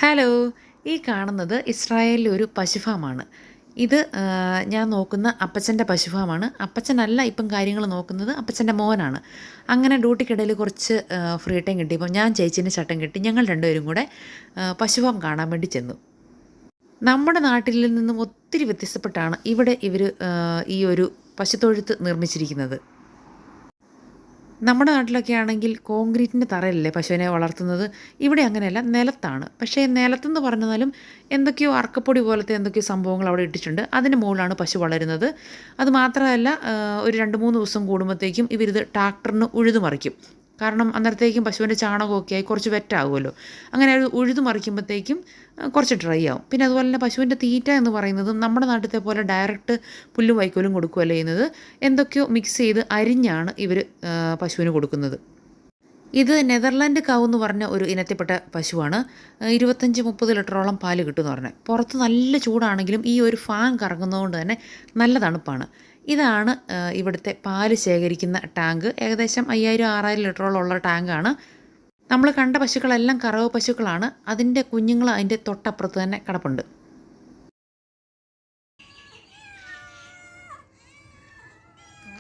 Hello! ഈ കാണുന്നത് ഇസ്രായേലിലെ ഒരു പശുഫാമാണ്. ഇത് ഞാൻ നോക്കുന്ന അപ്പച്ചൻ്റെ പശുഫാമാണ്. അപ്പച്ചനല്ല ഇപ്പം കാര്യങ്ങൾ നോക്കുന്നത്, അപ്പച്ചൻ്റെ മോനാണ്. അങ്ങനെ ഡ്യൂട്ടിക്കിടയിൽ കുറച്ച് ഫ്രീ ടൈം കിട്ടിയപ്പോൾ ഞാൻ ചേച്ചീൻ്റെ ചട്ടം കെട്ടി ഞങ്ങൾ രണ്ടുപേരും കൂടെ പശുഫാം കാണാൻ വേണ്ടി ചെന്നു. നമ്മുടെ നാട്ടിൽ നിന്നും ഒത്തിരി വ്യത്യസ്തപ്പെട്ടാണ് ഇവിടെ ഇവർ ഈ ഒരു പശുത്തൊഴുത്ത് നിർമ്മിച്ചിരിക്കുന്നത്. നമ്മുടെ നാട്ടിലൊക്കെ ആണെങ്കിൽ കോൺക്രീറ്റിൻ്റെ തറയല്ലേ പശുവിനെ വളർത്തുന്നത്. ഇവിടെ അങ്ങനെയല്ല, നിലത്താണ്. പക്ഷേ നിലത്തെന്ന് പറഞ്ഞാലും എന്തൊക്കെയോ അറക്കപ്പൊടി പോലത്തെ എന്തൊക്കെയോ സംഭവങ്ങൾ അവിടെ ഇട്ടിട്ടുണ്ട്. അതിന് മുകളിലാണ് പശു വളരുന്നത്. അത് മാത്രമല്ല ഒരു 2-3 ദിവസം കൂടുമ്പോഴത്തേക്കും ഇവരിത് ട്രാക്ടറിന് ഉഴുതു മറിക്കും. കാരണം അന്നേരത്തേക്കും പശുവിൻ്റെ ചാണകമൊക്കെ ആയി കുറച്ച് വെറ്റാകുമല്ലോ. അങ്ങനെ അത് ഉഴുതു മറിക്കുമ്പോഴത്തേക്കും കുറച്ച് ഡ്രൈ ആവും. പിന്നെ അതുപോലെ തന്നെ പശുവിൻ്റെ തീറ്റ എന്ന് പറയുന്നത് നമ്മുടെ നാട്ടിലത്തെ പോലെ ഡയറക്റ്റ് പുല്ലും വൈക്കോലും കൊടുക്കുകയല്ല ചെയ്യുന്നത്. എന്തൊക്കെയോ മിക്സ് ചെയ്ത് അരിഞ്ഞാണ് ഇവർ പശുവിന് കൊടുക്കുന്നത്. ഇത് നെതർലാൻഡ് കൗ എന്ന് പറഞ്ഞ ഒരു ഇനത്തിൽപ്പെട്ട പശുവാണ്. 25-30 ലിറ്ററോളം പാല് കിട്ടുമെന്ന് പറഞ്ഞത്. പുറത്ത് നല്ല ചൂടാണെങ്കിലും ഈ ഒരു ഫാൻ കറങ്ങുന്നതുകൊണ്ട് തന്നെ നല്ല തണുപ്പാണ്. ഇതാണ് ഇവിടുത്തെ പാല് ശേഖരിക്കുന്ന ടാങ്ക്. ഏകദേശം 5000-6000 ലിറ്ററോളം ഉള്ള ടാങ്കാണ്. നമ്മൾ കണ്ട പശുക്കളെല്ലാം കറവ പശുക്കളാണ്. അതിൻ്റെ കുഞ്ഞുങ്ങൾ അതിൻ്റെ തൊട്ടപ്പുറത്ത് തന്നെ കിടപ്പുണ്ട്.